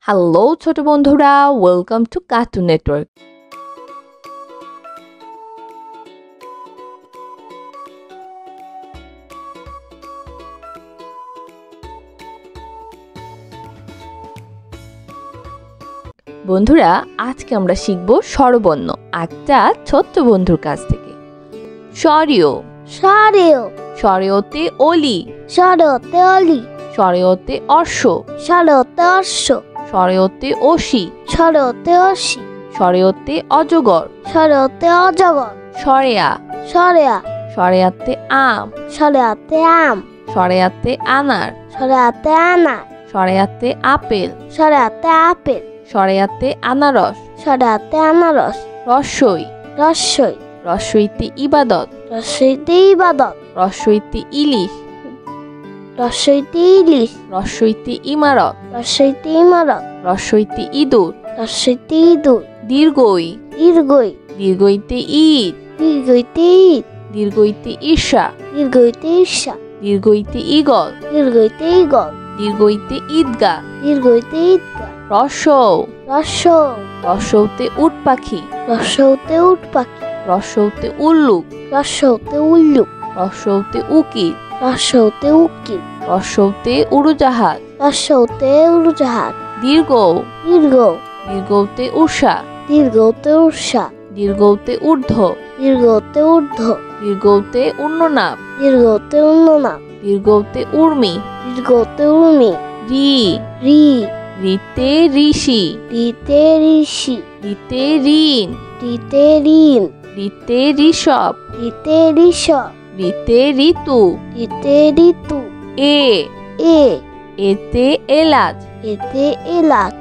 Hello ছোট বন্ধুরা, welcome to cartoon network. বন্ধুরা, আজকে আমরা শিখব স্বরবর্ণ একটা ছোট্ট বন্ধুর কাছ থেকে। স্বরীয় স্বরীয় স্বরেয়তে অলি, স্বরতে অলি স্বরেয়তে অশ্ব, স্বরতে অশ্ব স্বরেয়তে অসি, স্বরতে অসি স্বরেয়তে অজগর, স্বরতে অজগর স্বরেয়া স্বরেয়া স্বরেয়াতে আম, স্বরেয়াতে আম স্বরেয়াতে আনার, স্বরেয়াতে আনার স্বরেয়াতে আপেল, স্বরেয়াতে আপেল স্বরেয়াতে আনারস, স্বরেয়াতে আনারস রস্বই রস্বই রস্বইতে ইবাদত, রস্বইতে ইবাদত রস্বইতে ইলিশ, রস্বইতে ইলিশ রস্বইতে ইমারত, রস্বইতে ইমারত রস্বইতে ইঁদুর, রস্বইতে ইঁদুর দীর্ঘই দীর্ঘই দীর্ঘইতে ঈদ, দীর্ঘইতে ঈদ দীর্ঘইতে ঈর্ষা, দীর্ঘইতে ঈর্ষা দীর্ঘইতে ঈগল, দীর্ঘইতে ঈগল দীর্ঘইতে ঈদগাহ, দীর্ঘইতে ঈদগাহ রস্বৌ রস্বৌ রস্বৌতে উট পাখি, রস্বৌতে উট পাখি রস্বৌতে উল্লুক, রস্বৌতে উল্লুক রস্বৌতে উকিল, রস্বৌতে উকিল রস্বৌতে উড়োজাহাজ, রস্বৌতে উড়োজাহাজ দীর্ঘ দীর্ঘ দীর্ঘৌতে উষা, দীর্ঘতে উষা দীর্ঘৌতে ঊর্ধ্ব, দীর্ঘতে ঊর্ধ্ব দীর্ঘৌতে উন্ননাপ, দীর্ঘতে উন্ননাপ দীর্ঘৌতে উর্মি, দীর্ঘতে উর্মি রি রি রিতে ঋষি, রিতে ঋষি রিতে ঋণ, রিতে ঋণ রিতে ঋষভ, রিতে ঋষভ রিতে ঋতু, রিতে ঋতু এ এ এতে এলাচ, এতে এলাচ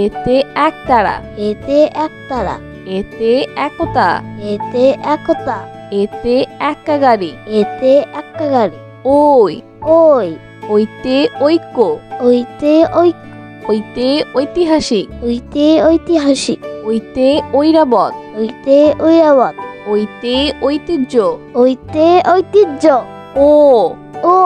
এতে একতারা, এতে একতারা এতে একতা, এতে একতা এতে একাগারি, এতে একাগারি ওই ওই ওইতে ঐক্য, ওইতে ঐক্য ওইতে ঐতিহাসিক, ওইতে ঐতিহাসিক ওইতে ঐরাবত, ওইতে ঐরাবত ওইতে ঐতিহ্য, ওইতে ঐতিহ্য ও ও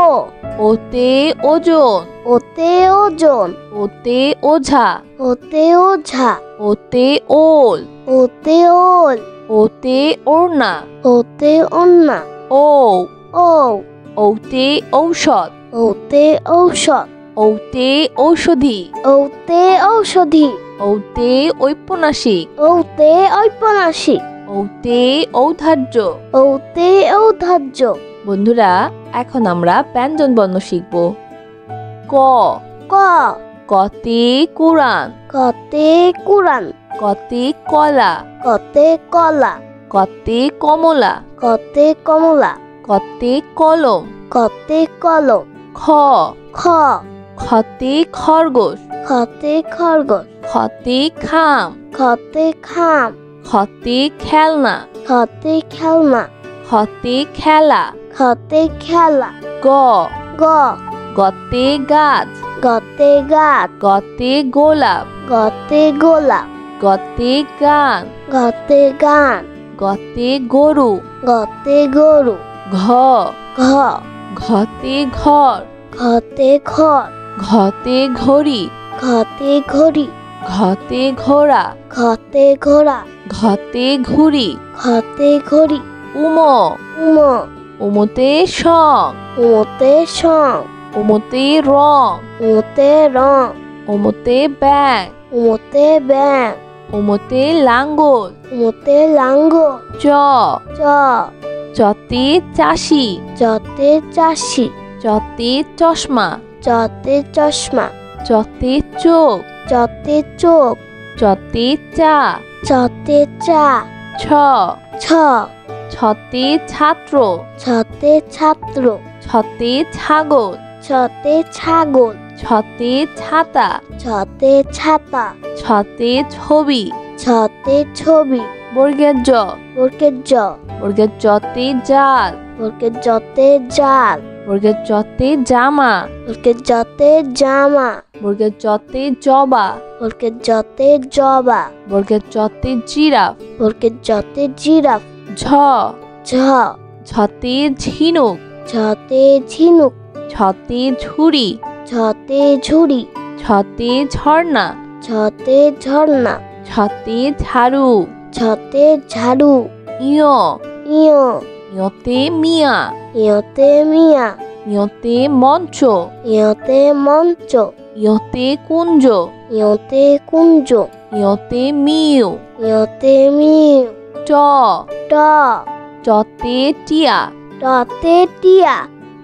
ওতে ওজন, ওতে ওজন ওতে ওঝা, ওতে ওঝা ওতে ওল, ওতে ওল ওতে ওড়না, ওতে ওন্না ও ও ওতে ঔষধ, ওতে ঔষধ ওতে ঔষধি, ওতে ঔষধি ওতে ঔপন্যাসিক, ওতে ঔপন্যাসিক ওতে ঔদার্য। ওতে ঔদার্য। বন্ধুরা, এখন আমরা ব্যঞ্জন বর্ণ শিখব। ক ক কতে কুরআন, কতে কুরআন কতে কলা, কতে কলা কতে কমলা, কতে কমলা কতে কলম, কতে কলম খ খ খতে খরগোশ, খতে খরগোশ খতে খাম, খতে খাম খতে খেলনা, খতে খেলনা খতে খেলা, খতে খেলা গ গ গতে গাছ, গতে গাছ গতে গোলাপ, গতে গোলাপ গতে গান, গতে গান গতে গরু, গতে গরু ঘ ঘ ঘতে ঘর, ঘতে ঘর ঘতে ঘড়ি, ঘতে ঘড়ি ঘতে ঘোড়া, ঘতে ঘোড়া ঘতে ঘুড়ি, ঘতে ঘড়ি উম উম উমতে সং, উমতে সং উমতে রং, উমতে রং উমতে ব্যাং, উমতে ব্যাং উমতে লাঙ্গল, উমতে লাঙ্গল চ চ চতে চাষি, চতে চাষি চতে চশমা, চতে চশমা চতে চোখ, চতে চোখ চতে চা, চতে চা ছ ছ ছতে ছাত্র, ছতে ছাত্র ছতে ছাগল, ছতে ছাগল ছতে ছাতা, ছতে ছাতা ছতে ছবি, ছতে ছবি বর্গের জ বর্গের জ বর্গের জতে জাল, বর্গের জতে জাল বর্গের জতে জামা, বর্গের জতে জামা বর্গের জতে জবা, বর্গের জতে জবা বর্গের জতে জিরাফ, বর্গের জতে জিরাফ ঝ ঝ ঝতে ঝিনুক, ঝতে ঝিনুক ছতে ঝুড়ি, ঝতে ঝুড়ি ছতে ঝর্ণা, ঝতে ঝর্ণা ঝতে ঝাড়ু ঝতে ঝাড়ু ইয় ইয় ইয়তে মিয়া ইয়তে মিয়া ইয়তে মঞ্চ ইয়তে মঞ্চ ইয়তে কুঞ্জ ইয়তে কুঞ্জ ইয়তে মিউ ইয়তে মিউ ট ট টতে টিয়া টতে টিয়া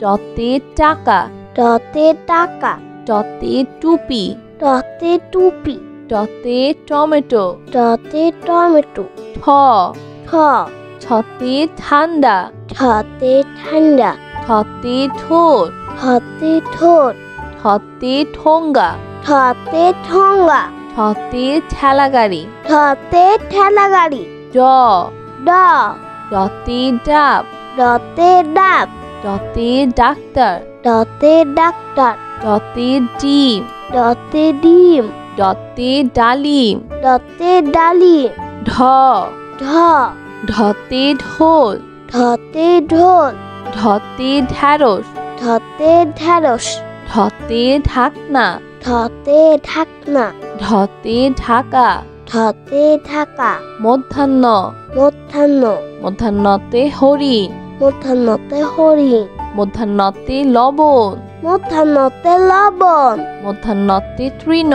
টতে টাকা টতে টাকা টতে টুপি টতে টুপি টতে টমেটো টতে টমেটো ঠ ঠ ছতে ঠান্ডা ঠতে ঠান্ডা ঠতে ঠোঁট ঠতে ঠোঁট ঠতে ঠোঙ্গা ঠতে ঠোঙ্গা ঠতে ঠেলাগাড়ি ঠতে ঠেলা গাড়ি ড ড ডতে ডাব ডতে ডাব ডতে ডাক্তার ডতে ডাক্তার ডতে ডিম ডতে ডিম ডতে ডালিম ডতে ডালিম ঢ ঢ ঢতে ঢোল ঢতে ঢোল ঢতে ঢ্যাঁড়স ঢতে ঢেঁড়স ঢতে ঢাকনা ঢতে ঢাকনা ঢতে ঢাকা ঢতে ঢাকা মধ্যাহ্ন মধ্যাহ্ন মধ্যাহ্নতে হরিণ মধ্যাহ্নতে হরিণ মধ্যাহ্নতে লবণ মধ্যাহ্নতে লবণ মধ্যাহ্নতে তৃণ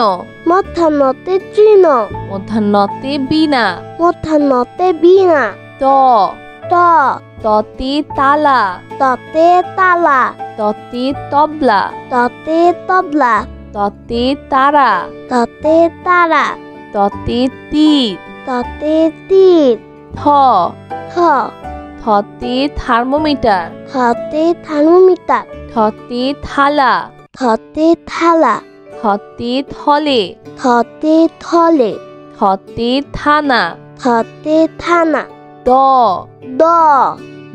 মধ্যাহ্নতে তৃণ মধ্যাহ্নতে বীণা মধ্যাহ্নতে বীণা ত ট ততে তালা ততে তালা ততে তবলা ততে তবলা ততে তারা ততে তারা ততে তীর ততে তীর থ থ থতে থার্মোমিটার থতে থার্মোমিটার থতে থালা থতে থালা থতে থলে থতে থলে থতে থানা থতে থানা দ দ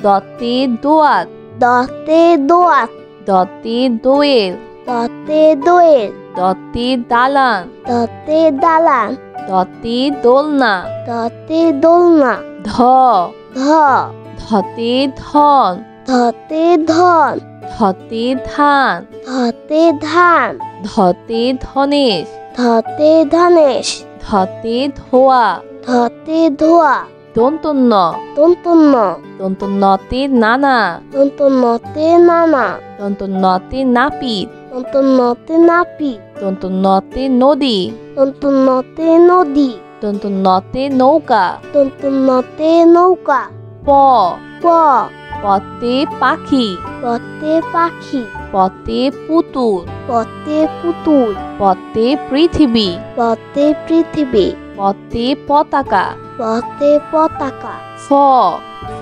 দতে দোয়াত দতে দোয়াত দতে দোয়েল দতে দোয়েল দতে দালান দতে দালান দতে দোলনা দতে দোলনা ধ ধ ধতে ধন ধতে ধন ধতে ধান ধতে ধান ধতে ধনেশ ধতে ধনেশ ধতে ধোয়া ধতে ধোয়া দন্তন্য দন্তন্য দন্তন্যতে নানা দন্তন্যতে নানা দন্তন্যতে নাপিত দন্তন্যতে নাপি দন্তন্যতে নদী দন্তন্যতে নদী দন্তন্যতে নৌকা দন্তন্যতে নৌকা প প পতে পাখি পতে পাখি পতে পুতুল পতে পুতুল পতে পৃথিবী পতে পৃথিবী পতে পতাকা পতে পতাকা ফ ফ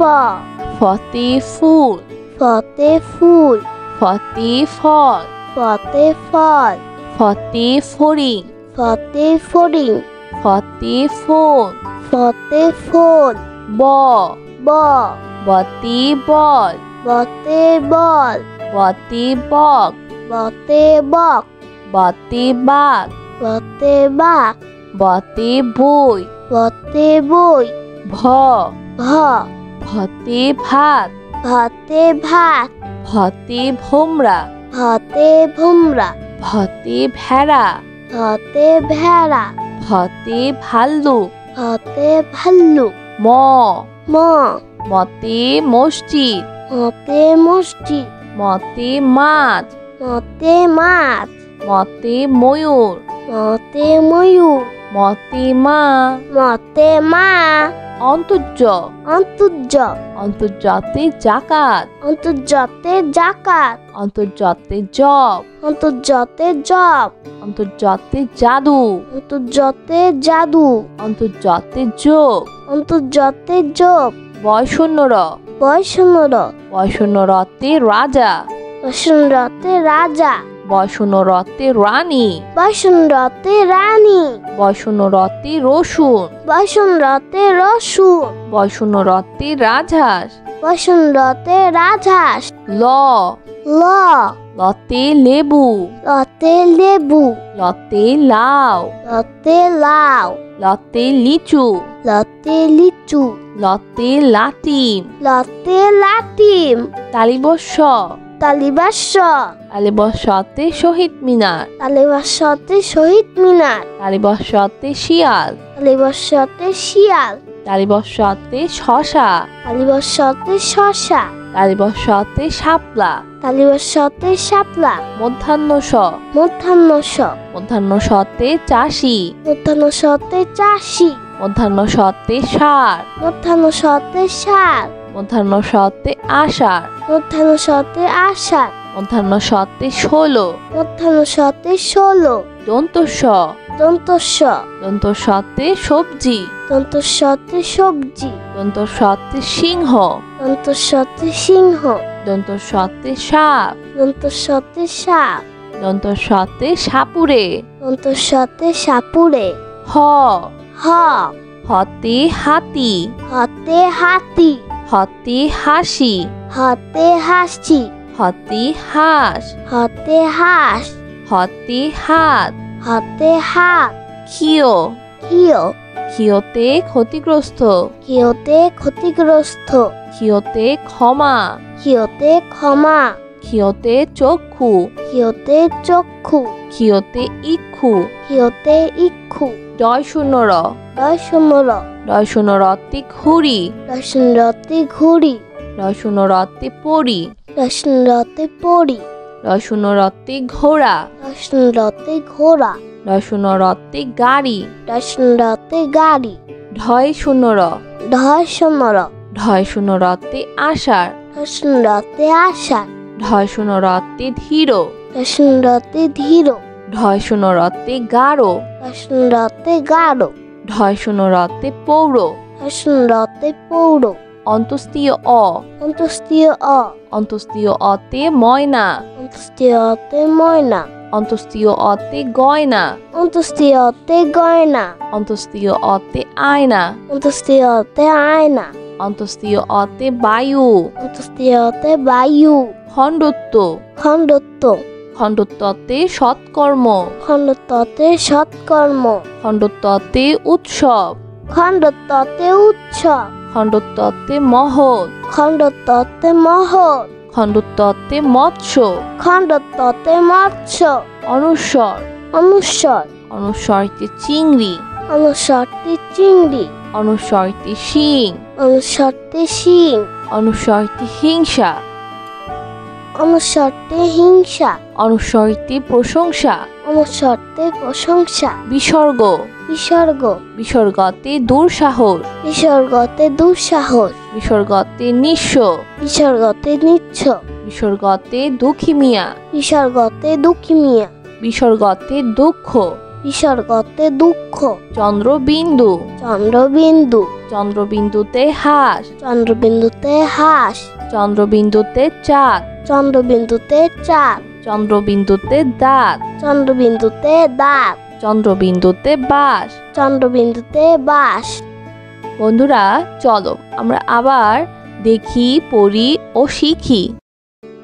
ফতে ফুল ফতে ফুল ফতে ফল ফতে ফল ফতে ফড়িং ফতে ফড়িং ফতে ফোন ফতে ফোন ব ব বতে বল বতে বল বতে বক বতে বক বতে বাঘ বতে বাঘ বতে বই বতে বই ভ ভ ভতে ভাত ভাতে ভাত ভতে ভোমরা ভাতে ভুমরা ভতে ভেড়া ভাতে ভেড়া ভতে ভাল্লুক ভাতে ভাল্লুক ম ম মতে মসজিদ মতে মসজিদ মতে মাছ মতে মাছ মতে ময়ূর মতে ময়ূর মতে মা মতে মা অন্তর্য অন্তর্য অন্তর্জাতে জাকাত অন্তর্জাতে জাকাত অন্তর্জাতে জব অন্তর্জাতে জব অন্তর্জাতে জাদু অন্তর্জাতে জাদু অন্তর্জাতে যোগ অন্তর্জাতে যোগ বয়শূন্যর বয়সনর বয়শূন্যরতে রাজা বয়সনরতে রাজা বয়শূন্যরতে রানী বয়সনরতে রানী বয়শূন্যরতে রসুন বয়সনরতে রসুন বয়শূন্যরতে রাজহাঁস বয়সনরতে রাজহাঁস ল ল লতে লেবু লতে লেবু লতে লাউ লতে লাউ লতে লিচু লতে লিচু লতে লাটিম লতে লাটিম তালিবস্য তালিবাস্য তালিবস্যতে শহীদ মিনার তালিবাস্যতে শহীদ মিনার তালিবস্যতে শিয়াল তালিবাস্যতে শিয়াল তালিবস্যতে শশা তালিবাস্যতে শশা তালিবস্যতে শাপলা তালিবাস্যতে শাপলা মধ্যাহ্ন স মধ্যাহ্ন স মধ্যাহ্ন সতে চাষি মধ্যাহ্ন সতে চাষি মধ্যাহ্ন সতে সার মধ্যাহ্ন সতে সার মধ্যাহ্ন সতে আষাঢ় মধ্যাহ্ন সতে আষাঢ় মধ্যাহ্ন সতে 16 মধ্যাহ্ন সতে 16 দন্তস্ব দন্তস্য দন্তস্বতে সবজি দন্তস্যতে সবজি দন্তস্বতে সিংহ দন্তস্যতে সিংহ দন্তস্বতে সাপ দন্তস্যতে সাপ দন্তস্বতে সাপুরে দন্তস্যতে সাপুরে হ হ হতে হাতি হতে হাতি হতে হাসি হতে হাসি হতে হাঁস হতে হাঁস হতে হাত হতে হাত ক্ষিয় কিয় ক্ষিয়তে ক্ষতিগ্রস্ত কিয়তে ক্ষতিগ্রস্ত ক্ষিয়তে ক্ষমা কিয়তে ক্ষমা ক্ষিয়তে চক্ষু কিয়তে চক্ষু ক্ষিয়তে ইক্ষু কিয়তে ইক্ষু ডয় শূন্য র ডয় শূন্য র ডয় শূন্য রতে ঘুড়ি রসনরতে ঘুড়ি ডয় শূন্য রতে পরি রসনরতে পড়ি ডয় শূন্য রতে ঘোড়া রসনরতে ঘোড়া ডয় শূন্য রতে গাড়ি রসনরতে গাড়ি ঢয় শূন্য র ঢয় শূন্য র ঢয় শূন্য রতে আষাঢ় রসনরতে আষাঢ় ঢয় শূন্য রতে ধীর রসনরতে ধীর ঢয় শূন্য রতে গাঢ় রসনরতে গাঢ় ঢয় শূন্য রতে পৌর রসনরতে পৌর অন্তস্তীয় অ অন্তস্তীয় অ অন্তস্তীয় অতে ময়না অন্তস্তীয়তে ময়না অন্তস্তীয় অতে গয়না অন্তস্তীয়তে গয়না অন্তস্তীয় অতে আয়না অন্তস্তীয়তে আয়না অন্তস্তীয় অতে বায়ু অন্তস্তীয়তে বায়ু খণ্ডত্ব খণ্ডত্ব খণ্ডত্বতে সৎকর্ম খণ্ডত্বতে সৎকর্ম খণ্ডত্বতে উৎসব খণ্ডত্বতে উৎসব খণ্ডত্বতে মহৎ খণ্ডত্বতে মহৎ খণ্ডত্বতে মৎস্য খণ্ডত্বতে মৎস্য অনুস্বর অনুস্বর অনুস্বরতে চিংড়ি অনুস্বরটি চিংড়ি অনুস্বরতে শিং অনুস্বরটি শিং অনুস্বরতে হিংসা অনুস্বরটি হিংসা অনুস্বরতে প্রশংসা অনুস্বরতে প্রশংসা বিসর্গ বিসর্গ বিসর্গতে দুঃসাহস বিসর্গতে দুঃসাহস বিসর্গতে নিঃস্ব বিসর্গতে নিচ্ছ বিসর্গতে দুঃখী মিয়া বিসর্গতে দুঃখী মিয়া বিসর্গতে দুঃখ বিসর্গতে দুঃখ চন্দ্রবিন্দু চন্দ্রবিন্দু চন্দ্রবিন্দুতে হাঁস চন্দ্রবিন্দুতে হাঁস চন্দ্রবিন্দুতে চাঁদ চন্দ্রবিন্দুতে চাঁদ চন্দ্রবিন্দুতে দাঁত চন্দ্রবিন্দুতে দাঁত চন্দ্রবিন্দুতে বাঁশ চন্দ্রবিন্দুতে বাঁশ বন্ধুরা চলো আমরা আবার দেখি পড়ি ও শিখি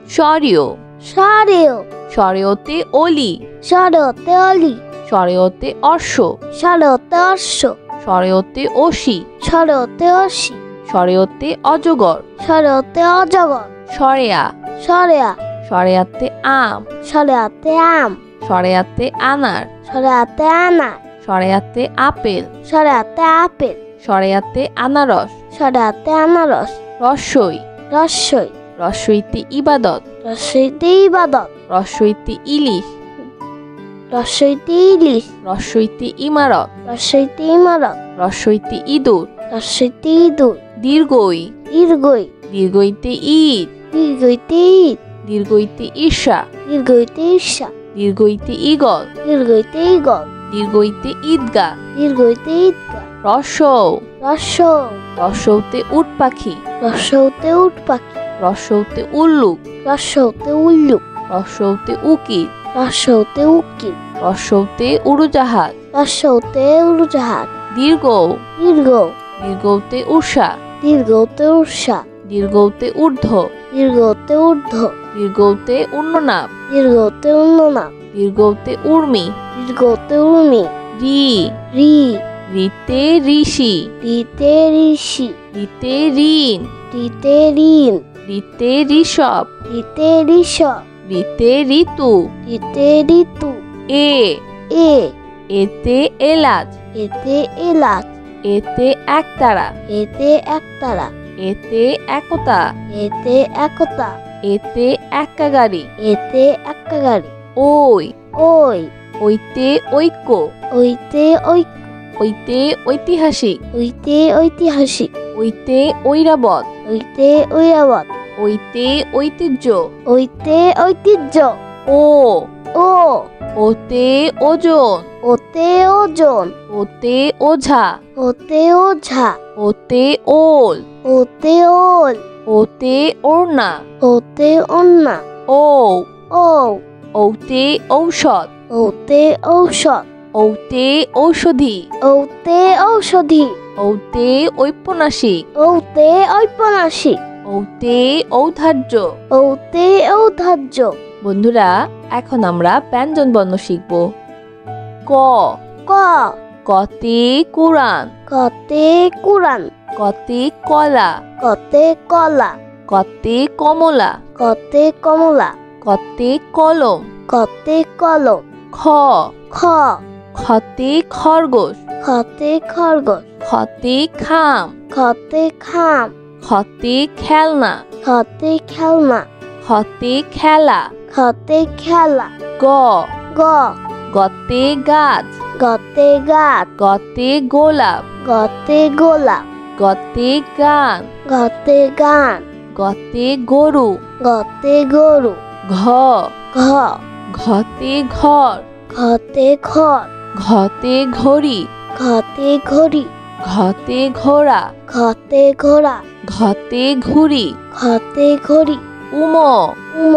স্বরীয় সরেও স্বরেয়তে অলি সরতে অলি স্বরেয়তে অশ্ব সরতে অশ্ব স্বরেয়তে অসি সরতে অসি স্বরেয়তে অজগর সরতে অজগর সরেয়া সরেয়া সরেয়াতে আম সরেয়াতে আম সরেয়াতে আনার সরেয়াতে আনা সরেয়াতে আপেল সরেয়াতে আপেল সরেয়াতে আনারস সরেয়াতে আনারস রসই রসই রসইতে ইবাদত রসইতে ইবাদত রসইতে ইলিশ রসইতে ইলিশ রসইতে ইমারত রসইতে ইমারত রসইতে ইঁদুর রসইতে ইঁদুর দীর্ঘই দীর্ঘই দীর্ঘইতে ঈদ দীর্ঘইতে ঈদ দীর্ঘইতে ঈর্ষা দীর্ঘইতে ঈর্ষা দীর্ঘইতে ঈগল দীর্ঘইতে ঈগল দীর্ঘইতে ঈদগা দীর্ঘইতে ঈদগা রসৌ রসৌ রসৌতে উট পাখি রসৌতে উট পাখি রসৌতে উল্লুক রসৌতে উল্লুক রসৌতে উকিল রসৌতে উকিল রসৌতে উড়োজাহাজ রসৌতে উড়োজাহাজ দীর্ঘ দীর্ঘ দীর্ঘতে উষা দীর্ঘতে উষা দীর্ঘতে ঊর্ধ্ব দীর্ঘতে ঊর্ধ্ব দীর্ঘতে উন্ননাপ দীর্ঘতে উন্ননা দীর্ঘতে উর্মি দীর্ঘতে উর্মি রি রি রিতে ঋষি রিতে ঋষি রিতে ঋণ রিতে ঋণ রিতে ঋষভ। রিতে ঋষভ। রিতে ঋতু। রিতে ঋতু। এ। এ। এতে এলাচ। এতে এলাচ। এতে একতারা। এতে একতারা। এতে একতা। এতে একতা। এতে একা গাড়ি। এতে একা গাড়ি। ওই। ওই। ওইতে ঐক্য। ওইতে ঐক্য। ওইতে ঐতিহাসিক। ওইতে ঐতিহাসিক। ওইতে ঐরাবত। ওইতে ঐরাবত। ওইতে ঐতিহ্য। ওইতে ঐতিহ্য। ও। ও। ওতে ওজন। ওতে ওজন। ওতে ওঝা। ওতে ওঝা। ওতে ওল। ওতে ওল। ওতে ওড়না। ওতে ওন্না। ও। ও। ওতে ঔষধ। ওতে ঔষধ। ওতে ঔষধি। ওতে ঔষধি। ওতে ঔপন্যাসিক। ওতে ঔপন্যাসিক। ওতে ঔদার্য। ওতে ঔদার্য। বন্ধুরা, এখন আমরা ব্যঞ্জনবর্ণ শিখব। ক। ক। কতে কুরআন। কতে কুরআন। কতে কলা। কতে কলা। কতে কমলা। কতে কমলা। কতে কলম। কতে কলম। খ। খ। খতে খরগোশ। খতে খরগোশ। খতে খাম। খতে খাম। খতে খেলনা। খতে খেলনা। খতে খেলা। খতে খেলা। গ। গ। গতে গাছ। গতে গাছ। গতে গোলাপ। গতে গোলাপ। গতে গান। গতে গান। গতে গরু। গতে গরু। ঘ। ঘ। ঘতে ঘর। ঘতে ঘর। ঘতে ঘড়ি। ঘতে ঘড়ি। ঘতে ঘোড়া। ঘতে ঘোড়া। ঘতে ঘুড়ি। ঘতে ঘড়ি। উম। উম।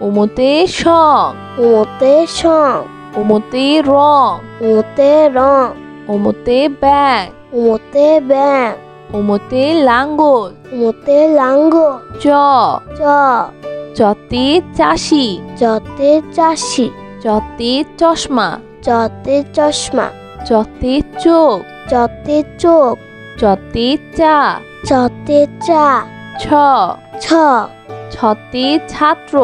উমতে সং। উমতে সং। উমতে রং। উমতে রং। উমতে ব্যাং। উমতে ব্যাং। উমতে লাঙ্গল। উমতে লাঙ্গল। চ। চ। চতে চাষি। চতে চাষি। চতে চশমা। চতে চশমা। চতে চোখ। চতে চোখ। চতে চা। চতে চা। ছ। ছ। ছতে ছাত্র।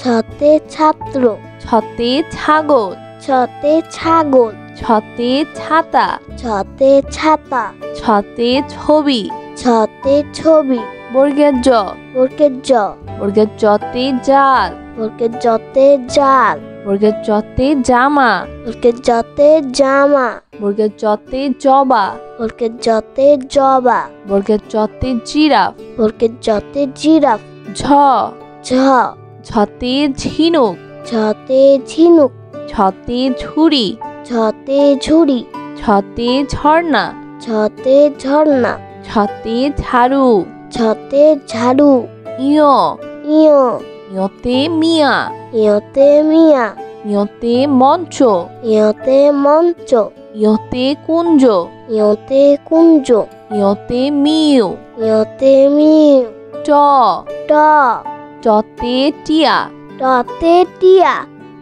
ছতে ছাত্র। ছতে ছাগল। ছতে ছাগল। ছতে ছাতা। ছতে ছাতা। ছতে ছবি। ছতে ছবি। বর্গের জ। বর্গের জ। বর্গের জতে জাল। বর্গের জতে জাল। বর্গের জতে জামা। বর্গের জতে জামা। বর্গের জতে জবা। বর্গের জতে জবা। বর্গের জতে জিরাফ। বর্গের জতে জিরাফ। ঝ। ঝ। ঝতে ঝিনুক। ঝতে ঝিনুক। ছতে ঝুড়ি। ঝতে ঝুড়ি। ছতে ঝর্ণা। ঝতে ঝর্ণা। ছতে ঝাড়ু। ঝতে ঝাড়ু। ইয়। ইয়। ইয়তে মিয়া। ইয়তে মিয়া। ইয়তে মঞ্চ। ইয়তে মঞ্চ। ইয়তে কুঞ্জ। ইয়তে কুঞ্জ। ইয়তে মিউ। ইয়তে মিউ। ট। ট। টতে টিয়া। টতে টিয়া।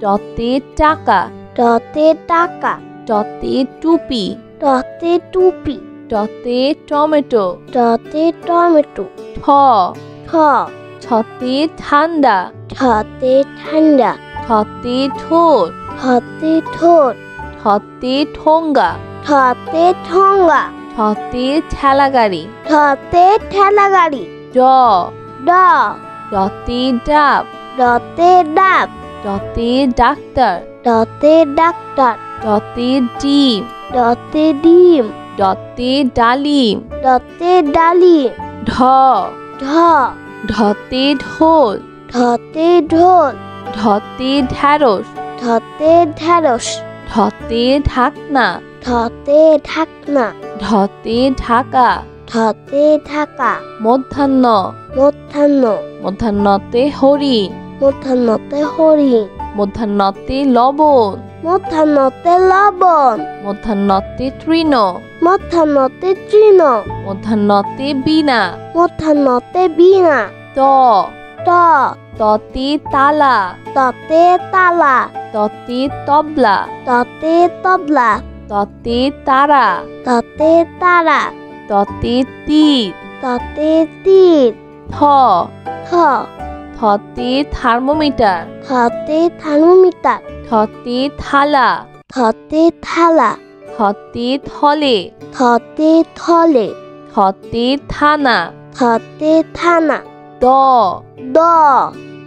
টতে টাকা। টতে টাকা। টতে টুপি। টতে টুপি। টতে টমেটো। টতে টমেটো। ঠ। ঠ। ছতে ঠান্ডা। ঠতে ঠান্ডা। ঠতে ঠোঁট। ঠতে ঠোঁট। ঠতে ঠোঙ্গা। ঠতে ঠোঙ্গা। ঠতে ঠেলা গাড়ি। ঠতে ঠেলা গাড়ি। ড। ড। ডতে ডাব। ডতে ডাব। ডতে ডাক্তার। ডতে ডাক্তার। ডতে ডিম। ডতে ডিম। ডতে ডালিম। ডতে ডালিম। ঢ। ঢ। ঢতে ঢোল। ঢতে ঢোল। ঢতে ঢ্যাঁড়স। ঢতে ঢেঁড়স। ঢতে ঢাকনা। ঢতে ঢাকনা। ঢতে ঢাকা। ঢতে ঢাকা। মধ্যাহ্ন। মধ্যাহ্ন। মধ্যাহ্নতে হরিণ। মধ্যাহ্নতে হরিণ। মধ্যাহ্নতে লবণ। মধ্যাহ্নতে লবণ। মধ্যাহ্নতে তৃণ। মধ্যাহ্নতে তৃণ। মধ্যাহ্নতে বীণা। মধ্যাহ্নতে বীণা। ত। ত। ততে তালা। ততে তালা। ততে তবলা। ততে তবলা। ততে তারা। ততে তারা। ততে তীর। ততে তীর। থ থ থতে থার্মোমিটার থতে থার্মোমিটার থতে থালা থতে থালা থতে থলে থতে থলে থতে থানা থতে থানা দ দ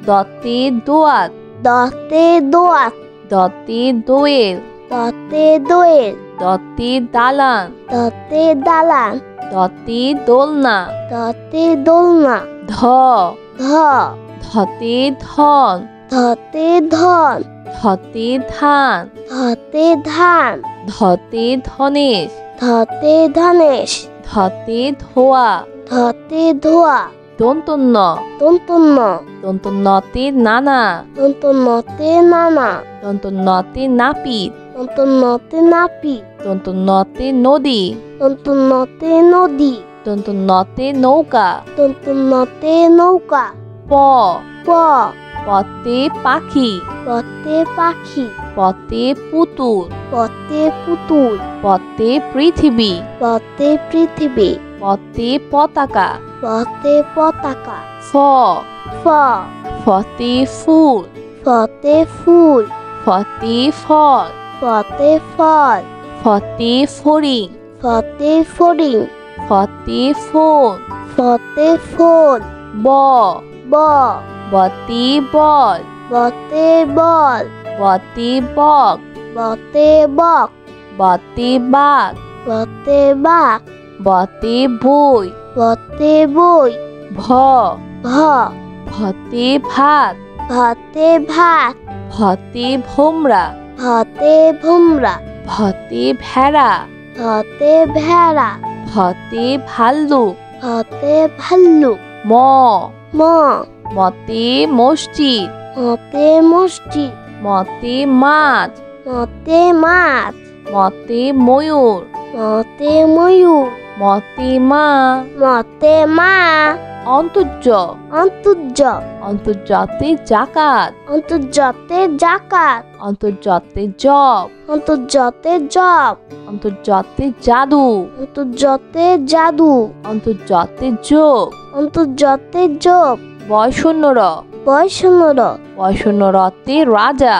দতে দোয়াত দতে দোয়াত দতে দোয়েল দতে দোয়েল দতে দালান দতে দালান দতে দোলনা দতে দোলনা ধ ধ ধতে ধন ধতে ধন ধতে ধান ধতে ধান ধতে ধনেশ ধতে ধনেশ ধতে ধোয়া ধতে ধোয়া দন্তন্য দন্তন্য দন্তন্নতে নানা দন্তন্নতে নানা দন্তন্নতে নাপিত দন্তন্নতে নাপিত দন্তন্নতে নদী দন্তন্নতে নদী দন্তন্নতে নৌকা দন্তন্নতে নৌকা প প পতে পাখি পতে পাখি পতে পুতুল পতে পুতুল পতে পৃথিবী পতে পৃথিবী পতে পতাকা পতে পতাকা ফ ফ ফতে ফুল ফতে ফুল ফতে ফল ফতে ফল ফতে ফড়িং ফতে ফড়িং ফতে ফোন ফতে ফোন ব ব বতে বল বতে বল বতে বক বতে বক বতে বাঘ বতে বাঘ বতে বই বতে বই ভ ভ ভতে ভাত ভাতে ভাত ভতে ভোমরা ভাতে ভুমরা ভতে ভেড়া ভাতে ভেড়া ভতে ভাল্লুক ভাতে ভাল্লুক ম ম মতে মসজিদ মতে মসজিদ মতে মাছ মতে মাছ মতে ময়ূর মতে ময়ূর মতে মা মতে মা অন্তর্য অন্তর্য অন্তর্জাতে জাকাত অন্তর্জাতে জাকাত অন্তর্জাতে জব অন্তর্জাতে জব অন্তর্জাতে জাদু অন্তর্জাতে জাদু অন্তর্জাতে যোগ অন্তর্জাতে যোগ বয়শূন্যর বয়সনর বয়শূন্যরতে রাজা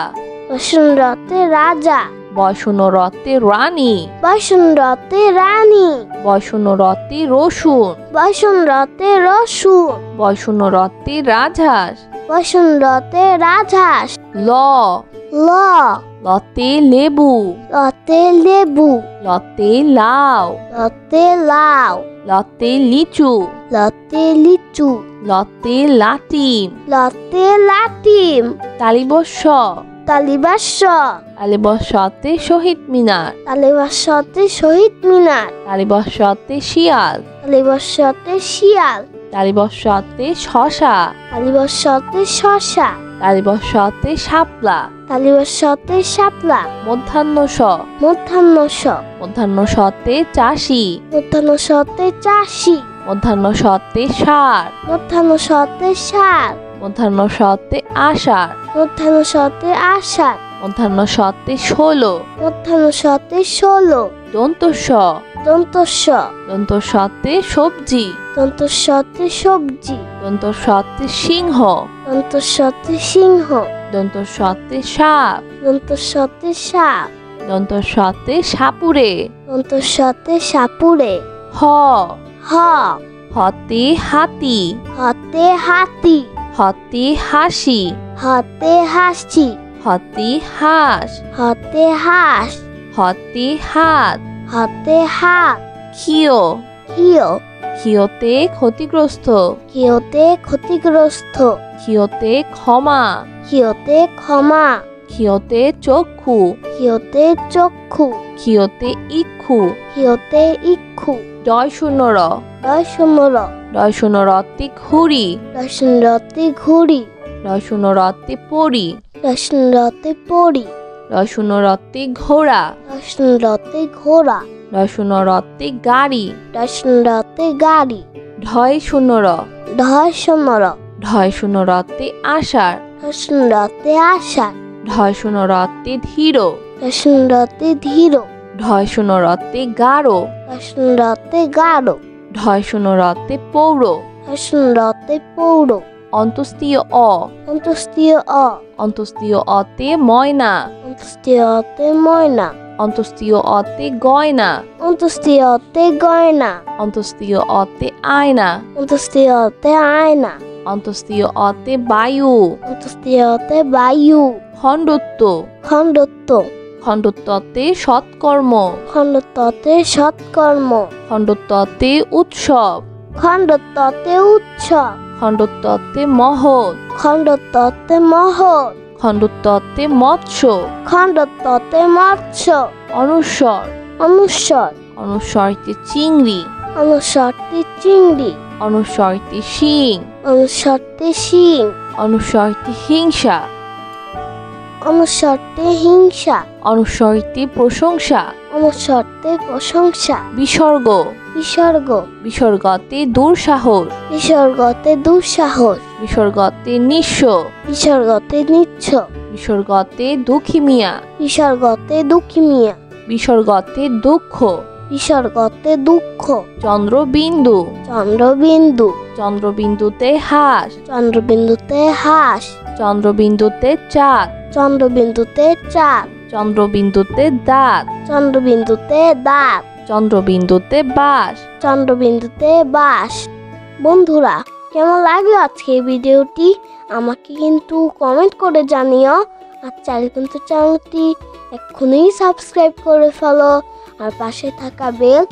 বসনরতে রাজা বয়শূন্যরতে রানী বসনরতে রানী বয়শূন্যরতে রসুন বসনরতে রসুন বয়শূন্যরতে রাজহাঁস বসনরতে রাজহাঁস ল ল লতে লেবু লতে লেবু লতে লাউ লতে লাউ লতে লিচু লতে লিচু লতে লাটিম লতে লাটিম তালিবস্য তালিবাস্য তালিবস্যতে শহীদ মিনার তালিবাস্যতে শহীদ মিনার তালিবস্যতে শিয়াল তালিবাস্যতে শিয়াল তালিবস্যতে শশা তালিবাস্যতে শশা তালিবস্যতে শাপলা তালিবাস্যতে শাপলা মধ্যাহ্ন স মধ্যাহ্ন স মধ্যাহ্ন সতে চাষি মধ্যাহ্ন সতে চাষি মধ্যাহ্ন সতে সার মধ্যাহ্ন সতে সার মধ্যাহ্ন সতে আষাঢ় মধ্যাহ্ন সতে আষাঢ় মধ্যাহ্ন সতে ১৬ মধ্যাহ্ন সতে ১৬ দন্তস্ব দন্তস্ব দন্তস্বতে সবজি দন্তস্বতে সবজি দন্তস্বতে সিংহ দন্তস্বতে সিংহ দন্তস্বতে সাপ দন্তস্বতে সাপ দন্তস্বতে সাপুরে দন্তস্বতে সাপুরে হ হ হতে হাতি হতে হাতি হতে হাসি হতে হাসি হতে হাঁস হতে হাঁস হতে হাত হতে হাত ক্ষিয় ক্ষিয় ক্ষিয়তে ক্ষতিগ্রস্ত ক্ষিয়তে ক্ষতিগ্রস্ত ক্ষিয়তে ক্ষমা ক্ষিয়তে ক্ষমা ক্ষিয়তে চক্ষু ক্ষিয়তে চক্ষু ক্ষিয়তে ইক্ষু ক্ষিয়তে ইক্ষু ডয় শূন্য র ডয় শূন্য র ডয় শূন্য রতে ঘুড়ি রসনরতে ঘুড়ি ডয় শূন্য রতে পরি রসনরতে পড়ি ডয় শূন্য রতে ঘোড়া রসনরতে ঘোড়া ডয় শূন্য রতে গাড়ি রসনরতে গাড়ি ঢয় শূন্য র ঢয় শূন্য র ঢয় শূন্য রতে আষাঢ় রসনরতে আষাঢ় ঢয় শূন্য রতে ধীর রসনরতে ধীর ঢয় শূন্য রতে গাঢ় রসনরতে গাঢ় ঢয় শূন্য রতে পৌর শূন্যতে পৌর। অন্তস্তীয় অ। অন্তস্তীয় অ। অন্তস্তীয় অতে ময়না। অন্তস্তীয়তে ময়না। অন্তস্তীয় অতে গয়না। অন্তস্তীয়তে গয়না। অন্তস্তীয় অতে আয়না। অন্তস্তীয়তে আয়না। অন্তস্তীয় অতে বায়ু। অন্তস্তীয়তে বায়ু। খণ্ডত্ব। খণ্ডত্ব। খণ্ডত্বতে সৎকর্ম। খণ্ডত্বতে সৎকর্ম। খণ্ডত্বতে উৎসব। খণ্ডত্বতে উৎসব। খণ্ডত্বতে মহৎ। খণ্ডত্বতে মহৎ। খণ্ডত্বতে মৎস্য। খণ্ডত্বতে মৎস্য। অনুস্বর। অনুস্বর। অনুস্বরতে চিংড়ি। অনুস্বরতে চিংড়ি। অনুস্বরতে শিং। অনুস্বরতে শিং। অনুস্বরতে হিংসা। অনুস্বরতে হিংসা। অনুস্বরতে প্রশংসা। অনুস্বরতে প্রশংসা। বিসর্গ। বিসর্গ। বিসর্গতে দুঃসাহস। বিসর্গতে দুঃসাহস। বিসর্গতে নিঃস্ব। বিসর্গতে নিচ্ছ। বিসর্গতে দুঃখী মিয়া। বিসর্গতে দুঃখী মিয়া। বিসর্গতে দুঃখ। বিসর্গতে দুঃখ। চন্দ্রবিন্দু। চন্দ্রবিন্দু। চন্দ্রবিন্দুতে হাঁস। চন্দ্রবিন্দুতে হাঁস। চন্দ্রবিন্দুতে চাঁদ। চন্দ্রবিন্দুতে চাঁদ। চন্দ্রবিন্দুতে দাঁত। চন্দ্রবিন্দুতে দাঁত। চন্দ্রবিন্দুতে বাঁশ। চন্দ্রবিন্দুতে বাঁশ। বন্ধুরা, কেমন লাগলো আজকে এই ভিডিওটি আমাকে কিন্তু কমেন্ট করে জানিও। আর চাইলে কিন্তু চ্যানেলটি এক্ষুনি সাবস্ক্রাইব করে ফেলো আর পাশে থাকা বেল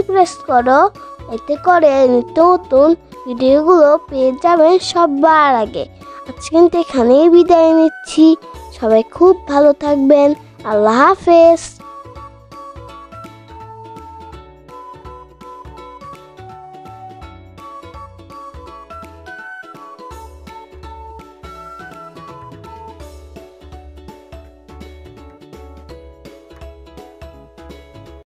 প্রেস করো। এতে করে নিত্য নতুন ভিডিওগুলো পেয়ে যাবেন সবার আগে। আজকে কিন্তু এখানেই বিদায় নিচ্ছি। সবাই খুব ভালো থাকবেন। আল্লাহ হাফেজ।